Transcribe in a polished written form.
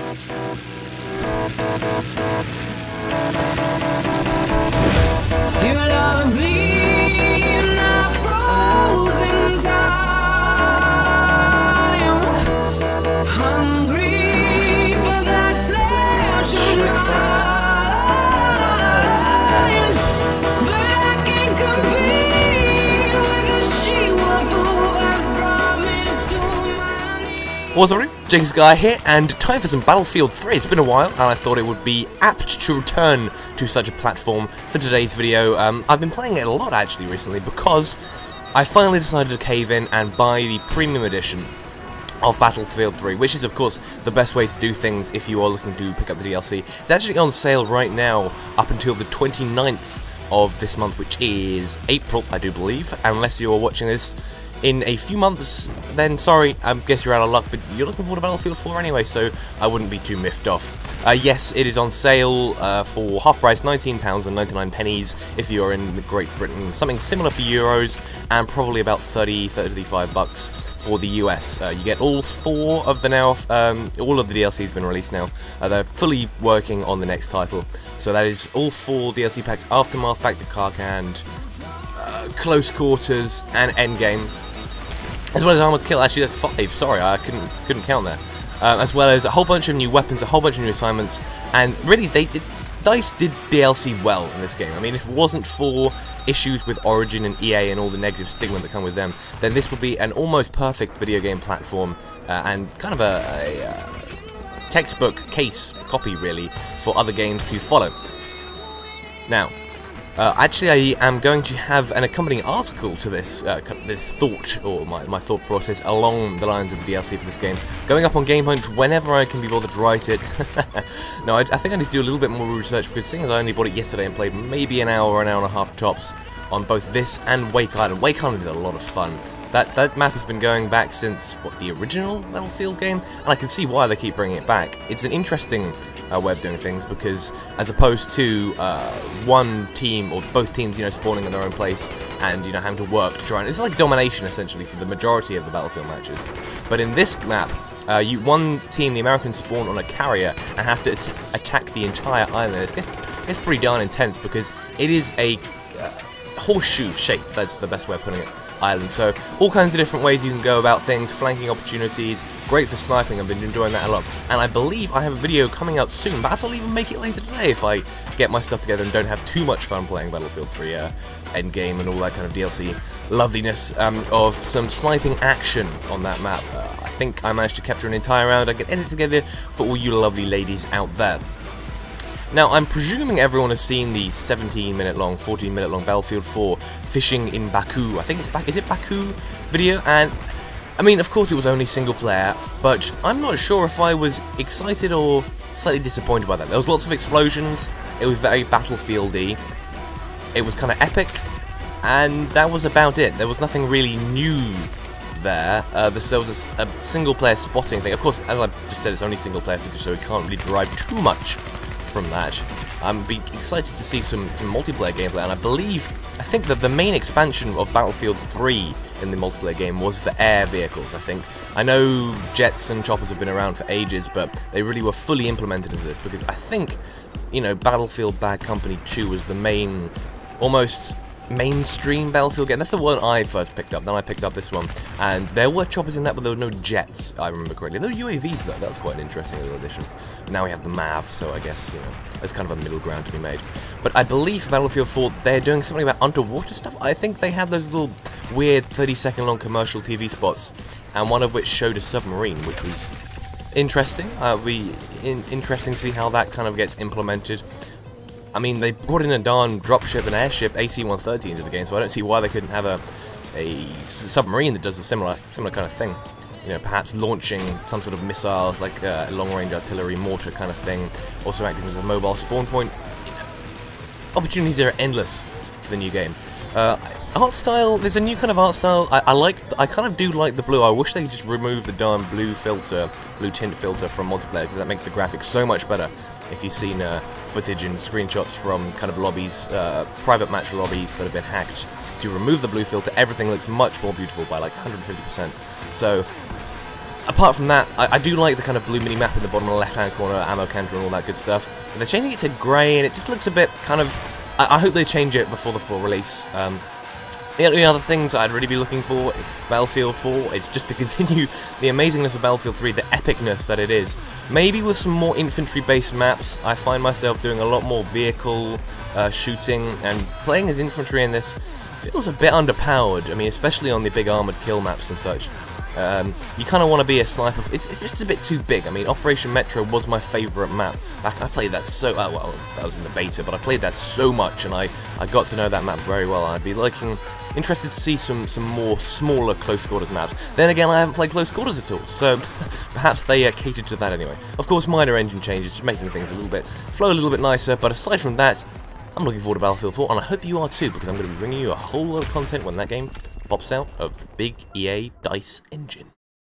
You love me in a frozen time, hungry for that flesh of mine, but I can't compete with the she-wolf who has brought me to my knees. What's up, everybody? Jake's Guy here, and time for some Battlefield 3. It's been a while, and I thought it would be apt to return to such a platform for today's video. I've been playing it a lot, actually, recently, because I finally decided to cave in and buy the premium edition of Battlefield 3, which is, of course, the best way to do things if you are looking to pick up the DLC. It's actually on sale right now, up until the 29th of this month, which is April, I do believe, unless you're watching this in a few months, then sorry, I guess you're out of luck, but you're looking forward to Battlefield 4 anyway, so I wouldn't be too miffed off. Yes, it is on sale for half price, £19.99 if you're in Great Britain, something similar for euros, and probably about 35 bucks for the US. You get all four of the now, all of the DLC has been released now. They're fully working on the next title, so that is all four DLC packs: Aftermath, Back to Karkand, Close Quarters, and Endgame. As well as Armored Kill. Actually, that's 5. Sorry, I couldn't count there. As well as a whole bunch of new weapons, a whole bunch of new assignments, and really, DICE did DLC well in this game. I mean, if it wasn't for issues with Origin and EA and all the negative stigma that come with them, then this would be an almost perfect video game platform and kind of a textbook case copy, really, for other games to follow. Now, actually, I am going to have an accompanying article to this this thought, or my thought process, along the lines of the DLC for this game, going up on Game Punch whenever I can be bothered to write it. No, I think I need to do a little bit more research, because seeing as I only bought it yesterday and played maybe an hour and a half tops on both this and Wake Island. Wake Island is a lot of fun. That map has been going back since, what, the original Battlefield game? And I can see why they keep bringing it back. It's an interesting way of doing things, because as opposed to one team, or both teams, spawning in their own place and, having to work to try and... It's like domination, essentially, for the majority of the Battlefield matches. But in this map, one team, the Americans, spawn on a carrier and have to attack the entire island. It's pretty darn intense, because it is a horseshoe shape, that's the best way of putting it, island. So all kinds of different ways you can go about things, flanking opportunities, great for sniping. I've been enjoying that a lot, and I believe I have a video coming out soon. Perhaps I'll even make it later today if I get my stuff together and don't have too much fun playing Battlefield 3 Endgame and all that kind of DLC loveliness, of some sniping action on that map. I think I managed to capture an entire round. I can edit together for all you lovely ladies out there. Now, I'm presuming everyone has seen the 17-minute long, 14-minute long Battlefield 4 fishing in Baku. I think it's is it Baku video? And I mean, of course, it was only single player, but I'm not sure if I was excited or slightly disappointed by that. There was lots of explosions. It was very Battlefield-y. It was kind of epic, and that was about it. There was nothing really new there. There was a single-player spotting thing. Of course, as I just said, it's only single-player footage, so we can't really derive too much from that. I'm excited to see some multiplayer gameplay, and I think that the main expansion of Battlefield 3 in the multiplayer game was the air vehicles. I know jets and choppers have been around for ages, but they really were fully implemented into this, because I think, Battlefield Bad Company 2 was the main, almost mainstream Battlefield game. That's the one I first picked up. Then I picked up this one, and there were choppers in that, but there were no jets, I remember correctly. There were UAVs though. That was quite an interesting little addition. Now we have the MAV, so I guess there's kind of a middle ground to be made. But I believe for Battlefield 4 they're doing something about underwater stuff. I think they had those little weird 30-second long commercial TV spots, and one of which showed a submarine, which was interesting. Interesting to see how that kind of gets implemented. I mean, they brought in a darn dropship and airship AC-130 into the game, so I don't see why they couldn't have a submarine that does a similar kind of thing. Perhaps launching some sort of missiles, like a long-range artillery mortar kind of thing, also acting as a mobile spawn point. Opportunities are endless for the new game. Art style, there's a new kind of art style. I kind of do like the blue. I wish they could just remove the darn blue tint filter from multiplayer, because that makes the graphics so much better. If you've seen footage and screenshots from kind of lobbies, private match lobbies that have been hacked, to remove the blue filter, everything looks much more beautiful by like 150%. So apart from that, I do like the kind of blue mini-map in the bottom left-hand corner, ammo counter and all that good stuff. But they're changing it to grey, and it just looks a bit kind of... I hope they change it before the full release. The only other things I'd really be looking for Battlefield 4 is just to continue the amazingness of Battlefield 3, the epicness that it is. Maybe with some more infantry-based maps. I find myself doing a lot more vehicle shooting, and playing as infantry in this feels a bit underpowered. I mean, especially on the big armoured kill maps and such. You kind of want to be a sniper. It's just a bit too big. I mean, Operation Metro was my favourite map. I played that so... well, that was in the beta, but I played that so much, and I got to know that map very well. I'd be interested to see some more smaller close quarters maps. Then again, I haven't played close quarters at all, so perhaps they catered to that anyway. Of course, minor engine changes, just making things flow a little bit nicer, but aside from that, I'm looking forward to Battlefield 4, and I hope you are too, because I'm going to be bringing you a whole lot of content when that game pops out of the big EA DICE engine.